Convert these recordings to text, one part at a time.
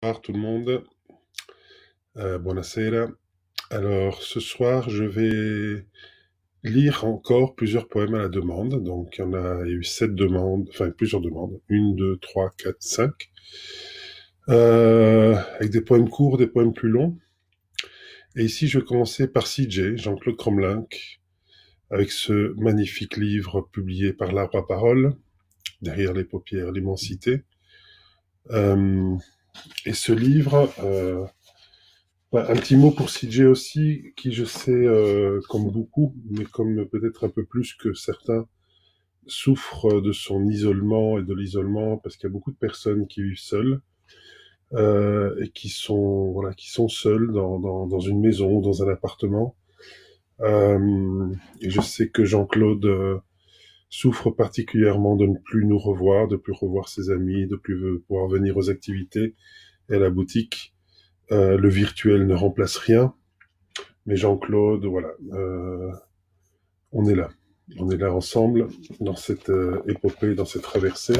Bonsoir tout le monde, buonasera. Alors ce soir, je vais lire encore plusieurs poèmes à la demande. Donc il y a eu 7 demandes, enfin plusieurs demandes, une, deux, trois, quatre, cinq, avec des poèmes courts, des poèmes plus longs. Et ici, je vais commencer par CJ, Jean-Claude Cromlinck, avec ce magnifique livre publié par l'Arbre à Parole, Derrière les paupières, l'immensité. Et ce livre, ouais, un petit mot pour CJ aussi, qui je sais, comme beaucoup, mais comme peut-être un peu plus que certains, souffre de son isolement et de l'isolement, parce qu'il y a beaucoup de personnes qui vivent seules, et qui sont seules dans une maison, dans un appartement. Et je sais que Jean-Claude souffre particulièrement de ne plus nous revoir, de plus revoir ses amis, de plus pouvoir venir aux activités et à la boutique. Le virtuel ne remplace rien. Mais Jean-Claude, voilà, on est là. On est là ensemble dans cette épopée, dans cette traversée.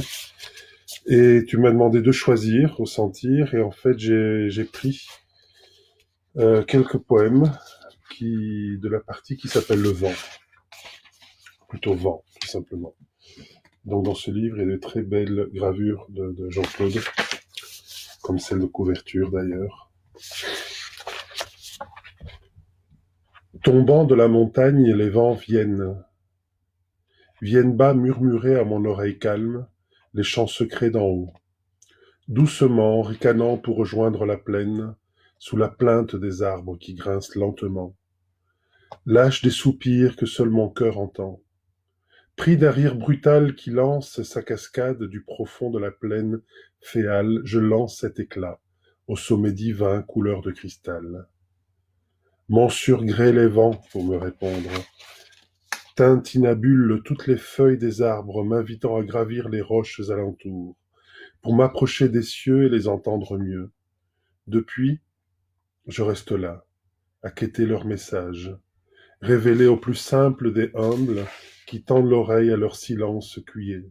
Et tu m'as demandé de choisir au sentir, et en fait j'ai pris quelques poèmes de la partie qui s'appelle Le Vent, plutôt Vent, tout simplement. Donc dans ce livre, il y a de très belles gravures de Jean-Claude, comme celle de couverture d'ailleurs. Tombant de la montagne, les vents viennent bas murmurer à mon oreille calme les chants secrets d'en haut. Doucement, ricanant pour rejoindre la plaine, sous la plainte des arbres qui grincent lentement. Lâche des soupirs que seul mon cœur entend. Pris d'un rire brutal qui lance sa cascade du profond de la plaine féale, je lance cet éclat, au sommet divin couleur de cristal. Mon surgré les vents, pour me répondre, tintinabule toutes les feuilles des arbres, m'invitant à gravir les roches alentours, pour m'approcher des cieux et les entendre mieux. Depuis, je reste là, à quêter leur message, révélé au plus simple des humbles qui tendent l'oreille à leur silence cuillé,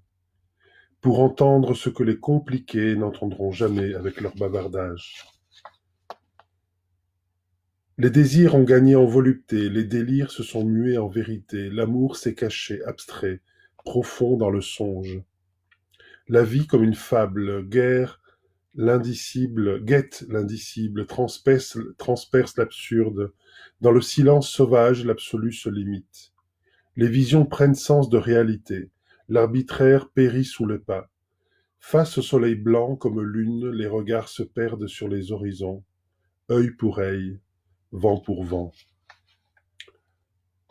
pour entendre ce que les compliqués n'entendront jamais avec leur bavardage. Les désirs ont gagné en volupté, les délires se sont mués en vérité, l'amour s'est caché, abstrait, profond dans le songe. La vie comme une fable, guette l'indicible, transperce l'absurde. Dans le silence sauvage, l'absolu se limite. Les visions prennent sens de réalité. L'arbitraire périt sous le pas. Face au soleil blanc comme lune, les regards se perdent sur les horizons. Œil pour œil, vent pour vent.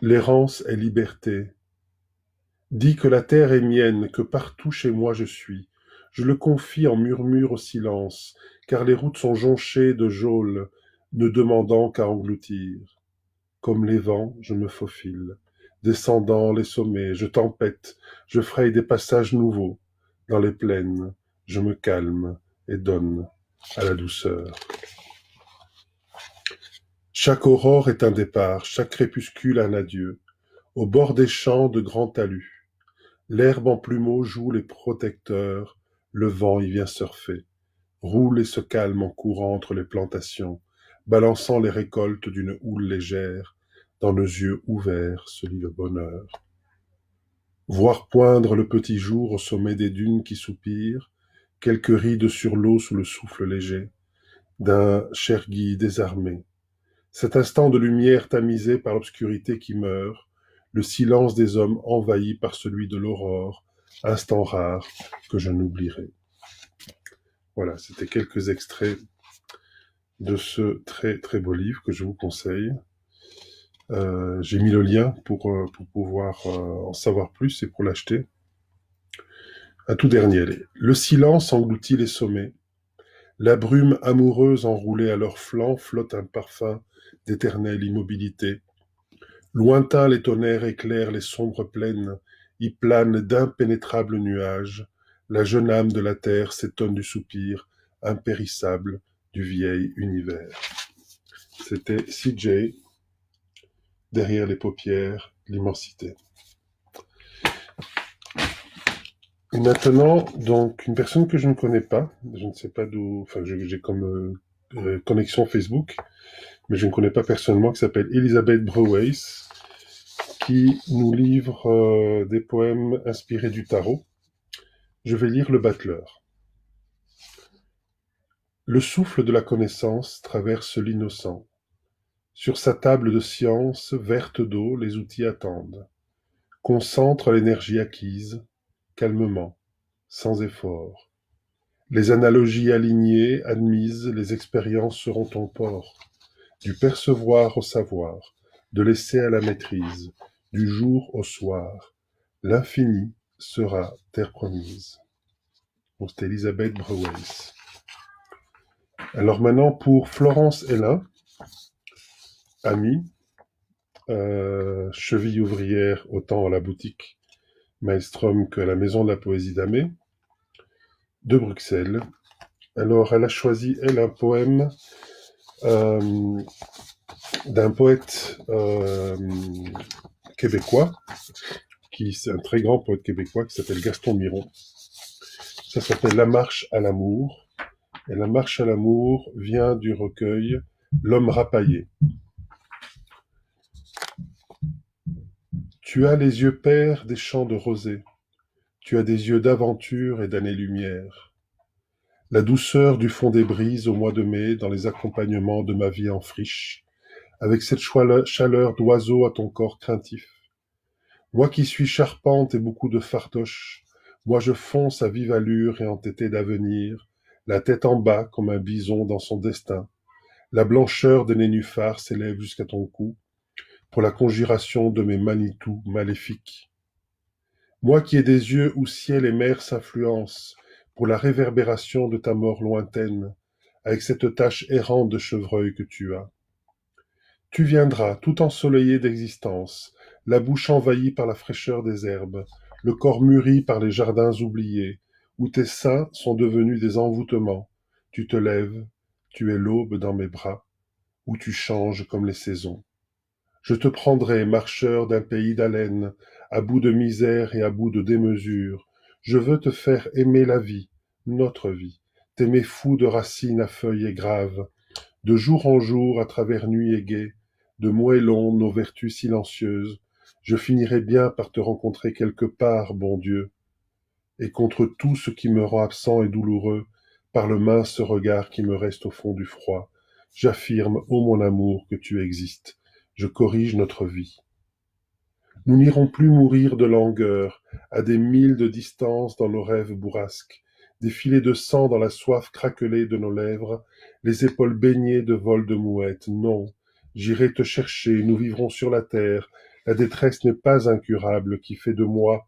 L'errance est liberté. Dis que la terre est mienne, que partout chez moi je suis. Je le confie en murmure au silence, car les routes sont jonchées de geôles, ne demandant qu'à engloutir. Comme les vents, je me faufile. Descendant les sommets, je tempête, je fraye des passages nouveaux. Dans les plaines, je me calme et donne à la douceur. Chaque aurore est un départ, chaque crépuscule un adieu. Au bord des champs de grands talus, l'herbe en plumeaux joue les protecteurs, le vent y vient surfer, roule et se calme en courant entre les plantations, balançant les récoltes d'une houle légère, dans nos yeux ouverts se lit le bonheur. Voir poindre le petit jour au sommet des dunes qui soupirent, quelques rides sur l'eau sous le souffle léger d'un chergui désarmé. Cet instant de lumière tamisé par l'obscurité qui meurt, le silence des hommes envahi par celui de l'aurore, instant rare que je n'oublierai. Voilà, c'était quelques extraits de ce très très beau livre que je vous conseille. J'ai mis le lien pour pouvoir en savoir plus et pour l'acheter. Un tout dernier. Le silence engloutit les sommets. La brume amoureuse enroulée à leurs flancs flotte un parfum d'éternelle immobilité. Lointains les tonnerres éclairent les sombres plaines, y planent d'impénétrables nuages. La jeune âme de la terre s'étonne du soupir impérissable du vieil univers. C'était CJ, Derrière les paupières, l'immensité. Et maintenant, donc, une personne que je ne connais pas, je ne sais pas d'où, enfin, j'ai comme connexion Facebook, mais je ne connais pas personnellement, qui s'appelle Elisabeth Breuweis, qui nous livre des poèmes inspirés du tarot. Je vais lire Le Battleur. Le souffle de la connaissance traverse l'innocent. Sur sa table de science, verte d'eau, les outils attendent. Concentre l'énergie acquise, calmement, sans effort. Les analogies alignées, admises, les expériences seront ton port. Du percevoir au savoir, de l'essai à la maîtrise, du jour au soir, l'infini sera terre promise. Bon, c'était Elisabeth Breuweis. Alors maintenant, pour Florence Hélin, amie, cheville ouvrière autant à la boutique Maelstrom que à la Maison de la Poésie d'Amé, de Bruxelles. Alors, elle a choisi, elle, un poème euh, d'un poète québécois, qui c'est un très grand poète québécois qui s'appelle Gaston Miron. Ça s'appelle La marche à l'amour. Et La marche à l'amour vient du recueil L'homme rapaillé. Tu as les yeux pères des champs de rosée. Tu as des yeux d'aventure et d'années-lumière. La douceur du fond des brises au mois de mai dans les accompagnements de ma vie en friche, avec cette chaleur d'oiseau à ton corps craintif. Moi qui suis charpente et beaucoup de fardoche, moi je fonce à vive allure et entêté d'avenir, la tête en bas comme un bison dans son destin. La blancheur des nénuphars s'élève jusqu'à ton cou, pour la conjuration de mes Manitou maléfiques. Moi qui ai des yeux où ciel et mer s'influencent, pour la réverbération de ta mort lointaine, avec cette tache errante de chevreuil que tu as. Tu viendras, tout ensoleillé d'existence, la bouche envahie par la fraîcheur des herbes, le corps mûri par les jardins oubliés, où tes seins sont devenus des envoûtements. Tu te lèves, tu es l'aube dans mes bras, où tu changes comme les saisons. Je te prendrai, marcheur d'un pays d'haleine, à bout de misère et à bout de démesure. Je veux te faire aimer la vie, notre vie, t'aimer fou de racines à feuilles et graves, de jour en jour à travers nuit et guet, de moellons nos vertus silencieuses. Je finirai bien par te rencontrer quelque part, bon Dieu, et contre tout ce qui me rend absent et douloureux, par le mince regard qui me reste au fond du froid, j'affirme, ô mon amour, que tu existes. Je corrige notre vie. Nous n'irons plus mourir de langueur, à des milles de distance dans nos rêves bourrasques, des filets de sang dans la soif craquelée de nos lèvres, les épaules baignées de vols de mouettes. Non, j'irai te chercher, nous vivrons sur la terre. La détresse n'est pas incurable qui fait de moi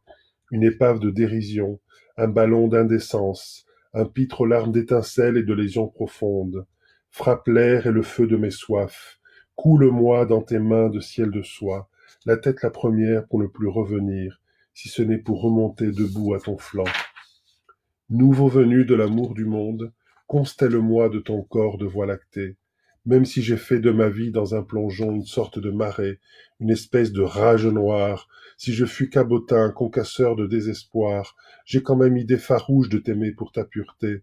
une épave de dérision, un ballon d'indécence, un pitre aux larmes d'étincelles et de lésions profondes. Frappe l'air et le feu de mes soifs. Coule-moi dans tes mains de ciel de soie, la tête la première pour ne plus revenir, si ce n'est pour remonter debout à ton flanc. Nouveau venu de l'amour du monde, constelle-moi de ton corps de voie lactée, même si j'ai fait de ma vie dans un plongeon une sorte de marée, une espèce de rage noire, si je fus cabotin, concasseur de désespoir, j'ai quand même idée farouche de t'aimer pour ta pureté,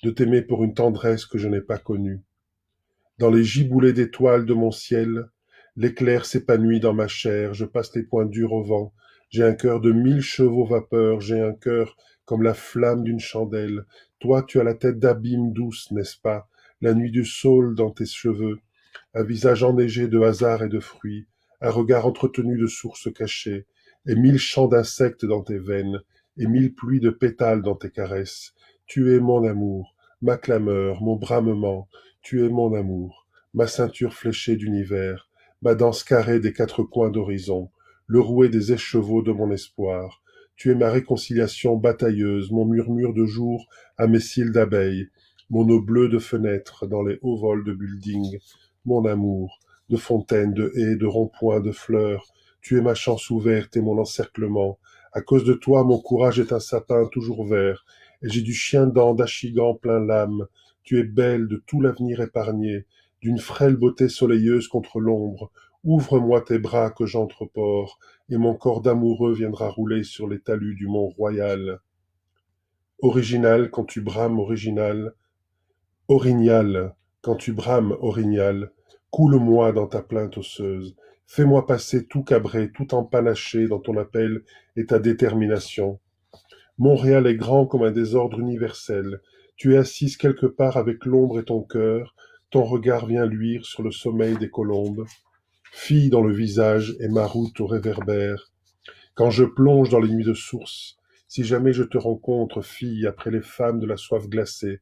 de t'aimer pour une tendresse que je n'ai pas connue. Dans les giboulées d'étoiles de mon ciel, l'éclair s'épanouit dans ma chair, je passe les poings durs au vent, j'ai un cœur de 1000 chevaux vapeur, j'ai un cœur comme la flamme d'une chandelle. Toi, tu as la tête d'abîme douce, n'est-ce pas? La nuit du saule dans tes cheveux, un visage enneigé de hasard et de fruits, un regard entretenu de sources cachées, et 1000 chants d'insectes dans tes veines, et 1000 pluies de pétales dans tes caresses. Tu es mon amour, ma clameur, mon bramement, tu es mon amour, ma ceinture fléchée d'univers, ma danse carrée des quatre coins d'horizon, le rouet des écheveaux de mon espoir. Tu es ma réconciliation batailleuse, mon murmure de jour à mes cils d'abeilles, mon eau bleue de fenêtre dans les hauts vols de buildings, mon amour, de fontaines, de haies, de ronds-points, de fleurs. Tu es ma chance ouverte et mon encerclement. À cause de toi, mon courage est un sapin toujours vert, et j'ai du chien-dent d'achigan plein l'âme. Tu es belle, de tout l'avenir épargné, d'une frêle beauté soleilleuse contre l'ombre. Ouvre-moi tes bras que j'entrepore, et mon corps d'amoureux viendra rouler sur les talus du mont royal. Original quand tu brames original, orignal quand tu brames orignal, coule-moi dans ta plainte osseuse, fais-moi passer tout cabré, tout empanaché dans ton appel et ta détermination. Montréal est grand comme un désordre universel. Tu es assise quelque part avec l'ombre et ton cœur, ton regard vient luire sur le sommeil des colombes. Fille dans le visage et ma route au réverbère. Quand je plonge dans les nuits de source, si jamais je te rencontre, fille, après les femmes de la soif glacée,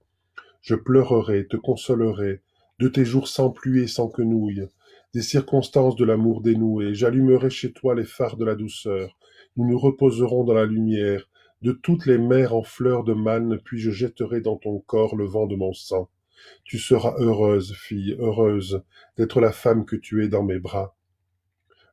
je pleurerai, te consolerai, de tes jours sans pluie et sans quenouille, des circonstances de l'amour dénoué, j'allumerai chez toi les phares de la douceur, nous nous reposerons dans la lumière, de toutes les mers en fleurs de manne, puis je jetterai dans ton corps le vent de mon sang. Tu seras heureuse, fille, heureuse, d'être la femme que tu es dans mes bras.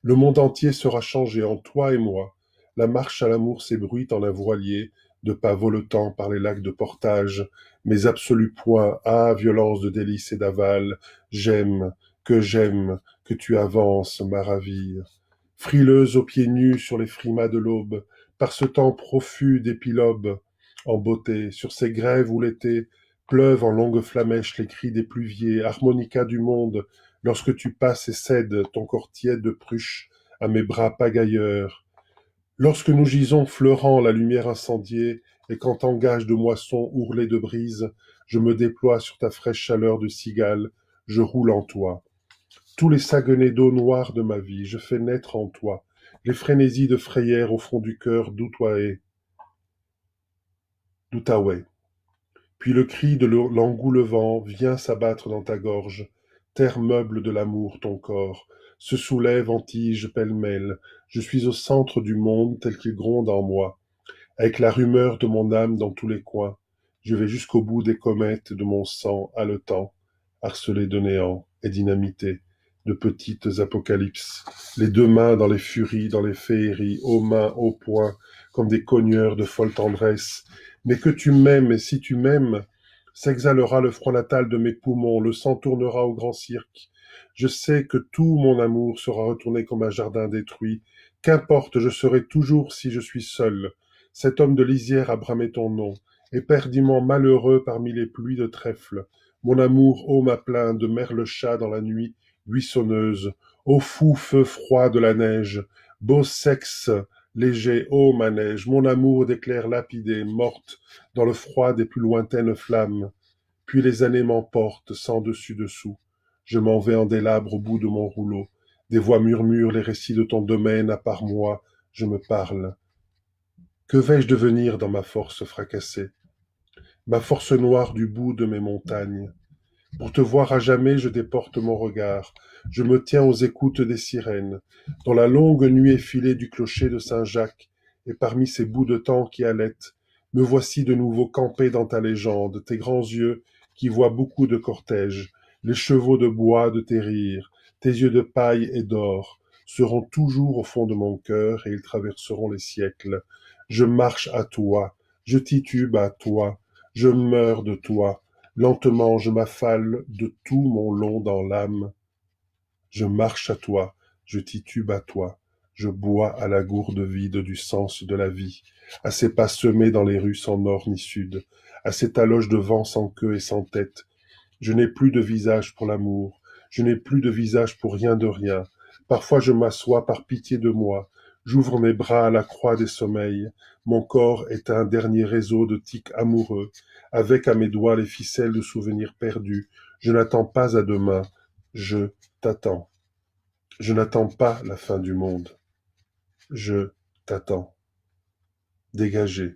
Le monde entier sera changé en toi et moi. La marche à l'amour s'ébruite en un voilier, de pas voletants par les lacs de portage, mes absolus points, ah, violence de délices et d'aval, j'aime, que tu avances, ma ravir. Frileuse aux pieds nus sur les frimas de l'aube, par ce temps profus d'épilobes, en beauté, sur ces grèves où l'été pleuvent en longues flamèches les cris des pluviers, harmonica du monde, lorsque tu passes et cèdes ton corps tiède de pruche à mes bras pagailleurs, lorsque nous gisons fleurant la lumière incendiée, et quand en gage de moisson ourlé de brise, je me déploie sur ta fraîche chaleur de cigale, je roule en toi. Tous les saguenets d'eau noire de ma vie, je fais naître en toi, les frénésies de frayère au fond du cœur d'Outaouais. Puis le cri de l'engoulevent vient s'abattre dans ta gorge, terre meuble de l'amour, ton corps, se soulève en tige pêle-mêle, je suis au centre du monde tel qu'il gronde en moi, avec la rumeur de mon âme dans tous les coins, je vais jusqu'au bout des comètes de mon sang haletant, harcelé de néant et dynamité, de petites apocalypses, les deux mains dans les furies, dans les féeries, aux mains, aux poings, comme des cogneurs de folle tendresse, mais que tu m'aimes, et si tu m'aimes, s'exhalera le front natal de mes poumons, le sang tournera au grand cirque. Je sais que tout mon amour sera retourné comme un jardin détruit. Qu'importe, je serai toujours si je suis seul. Cet homme de lisière a bramé ton nom, éperdument malheureux parmi les pluies de trèfle. Mon amour, ô ma plainte de merle-chat dans la nuit buissonneuse, ô fou feu froid de la neige, beau sexe léger, ô ma neige, mon amour d'éclairs lapidés, morte dans le froid des plus lointaines flammes. Puis les années m'emportent sans dessus-dessous. Je m'en vais en délabre au bout de mon rouleau. Des voix murmurent les récits de ton domaine, à part moi, je me parle. Que vais-je devenir dans ma force fracassée, ma force noire du bout de mes montagnes? Pour te voir à jamais, je déporte mon regard. Je me tiens aux écoutes des sirènes, dans la longue nuit effilée du clocher de Saint-Jacques, et parmi ces bouts de temps qui allaitent, me voici de nouveau campé dans ta légende, tes grands yeux qui voient beaucoup de cortèges, les chevaux de bois de tes rires, tes yeux de paille et d'or, seront toujours au fond de mon cœur et ils traverseront les siècles. Je marche à toi, je titube à toi, je meurs de toi, lentement je m'affale de tout mon long dans l'âme. Je marche à toi, je titube à toi, je bois à la gourde vide du sens de la vie, à ces pas semés dans les rues sans nord ni sud, à ces taloches de vent sans queue et sans tête. Je n'ai plus de visage pour l'amour, je n'ai plus de visage pour rien de rien. Parfois je m'assois par pitié de moi, j'ouvre mes bras à la croix des sommeils, mon corps est un dernier réseau de tics amoureux, avec à mes doigts les ficelles de souvenirs perdus. Je n'attends pas à demain, je t'attends. Je n'attends pas la fin du monde, je t'attends. Dégagé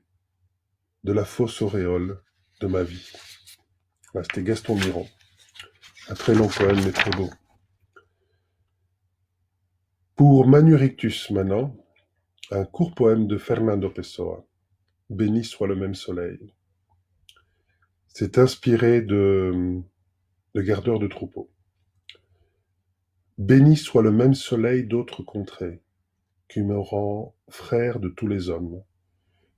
de la fausse auréole de ma vie. Voilà, c'était Gaston Miron. Un très long poème, mais très beau. Pour Manurictus maintenant, un court poème de Fernando Pessoa. Béni soit le même soleil. C'est inspiré de Gardeur de troupeau. Béni soit le même soleil d'autres contrées, qui me rend frère de tous les hommes,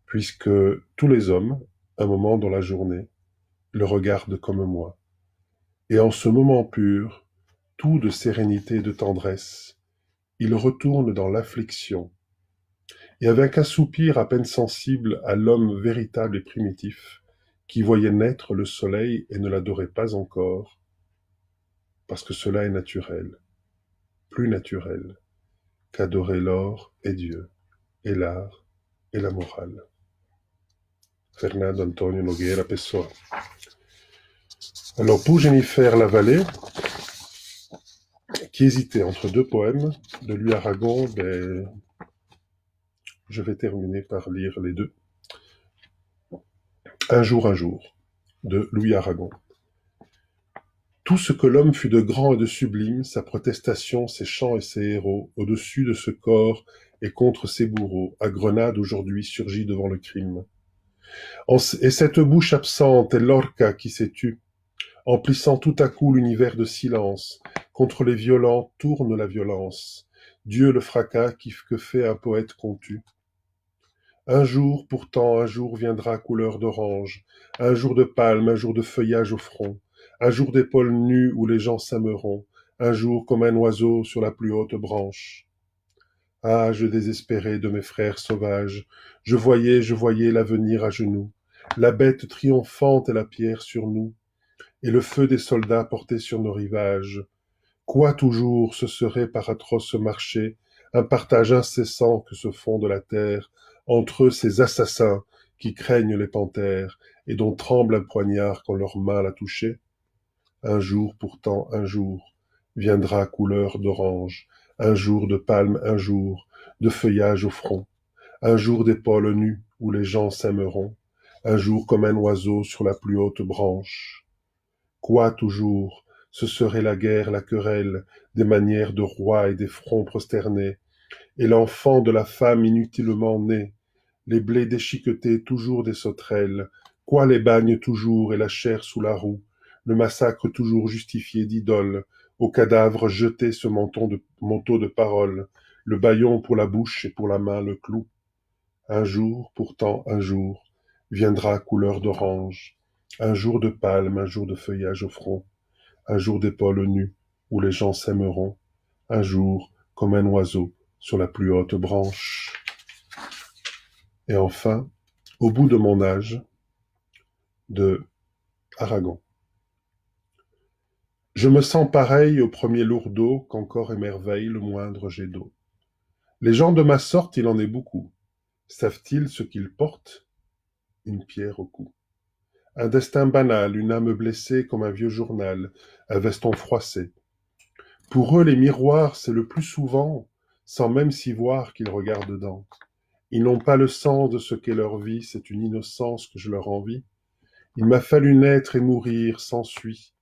puisque tous les hommes, un moment dans la journée, le regardent comme moi. Et en ce moment pur, tout de sérénité et de tendresse, il retourne dans l'affliction, et avec un soupir à peine sensible à l'homme véritable et primitif, qui voyait naître le soleil et ne l'adorait pas encore, parce que cela est naturel, plus naturel qu'adorer l'or et Dieu, et l'art et la morale. Fernando Antonio Nogueira Pessoa. Alors pour Jennifer Lavallée, qui hésitait entre deux poèmes de Louis Aragon, je vais terminer par lire les deux. Un jour, de Louis Aragon. Tout ce que l'homme fut de grand et de sublime, sa protestation, ses chants et ses héros, au-dessus de ce corps et contre ses bourreaux, à Grenade aujourd'hui surgit devant le crime. Et cette bouche absente est Lorca qui s'est tue, emplissant tout à coup l'univers de silence. Contre les violents tourne la violence. Dieu le fracas que fait un poète qu'on tue. Un jour, pourtant, un jour viendra couleur d'orange, un jour de palme, un jour de feuillage au front, un jour d'épaules nues où les gens s'aimeront, un jour comme un oiseau sur la plus haute branche. Ah, je désespérais de mes frères sauvages, je voyais l'avenir à genoux, la bête triomphante et la pierre sur nous, et le feu des soldats porté sur nos rivages. Quoi toujours ce serait par atroce marché, un partage incessant que se font de la terre, entre eux ces assassins qui craignent les panthères, et dont tremble un poignard quand leur main l'a touché? Un jour pourtant, un jour, viendra couleur d'orange, un jour de palme, un jour, de feuillage au front, un jour d'épaules nues où les gens s'aimeront, un jour comme un oiseau sur la plus haute branche. Quoi toujours? Ce serait la guerre, la querelle, des manières de rois et des fronts prosternés, et l'enfant de la femme inutilement né, les blés déchiquetés toujours des sauterelles, quoi les bagnes toujours et la chair sous la roue, le massacre toujours justifié d'idoles, au cadavre jeté ce manteau de parole, le bâillon pour la bouche et pour la main le clou. Un jour, pourtant un jour, viendra couleur d'orange, un jour de palme, un jour de feuillage au front, un jour d'épaules nues, où les gens s'aimeront, un jour comme un oiseau sur la plus haute branche. Et enfin, au bout de mon âge, de Aragon. Je me sens pareil au premier lourdeau qu'encore émerveille le moindre jet d'eau. Les gens de ma sorte, il en est beaucoup. Savent-ils ce qu'ils portent? Une pierre au cou. Un destin banal, une âme blessée comme un vieux journal, un veston froissé. Pour eux, les miroirs, c'est le plus souvent, sans même s'y voir qu'ils regardent dedans. Ils n'ont pas le sens de ce qu'est leur vie, c'est une innocence que je leur envie. Il m'a fallu naître et mourir, s'ensuit.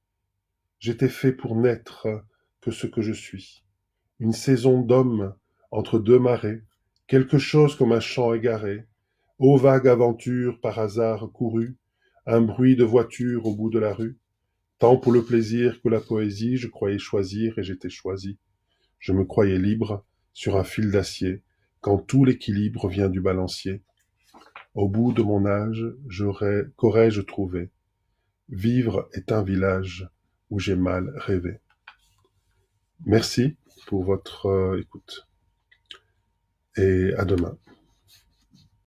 J'étais fait pour n'être que ce que je suis. Une saison d'homme entre deux marées, quelque chose comme un chant égaré. Ô vague aventure par hasard courue, un bruit de voiture au bout de la rue. Tant pour le plaisir que la poésie, je croyais choisir et j'étais choisi. Je me croyais libre sur un fil d'acier, quand tout l'équilibre vient du balancier. Au bout de mon âge, qu'aurais-je trouvé? Vivre est un village où j'ai mal rêvé. Merci pour votre écoute et à demain.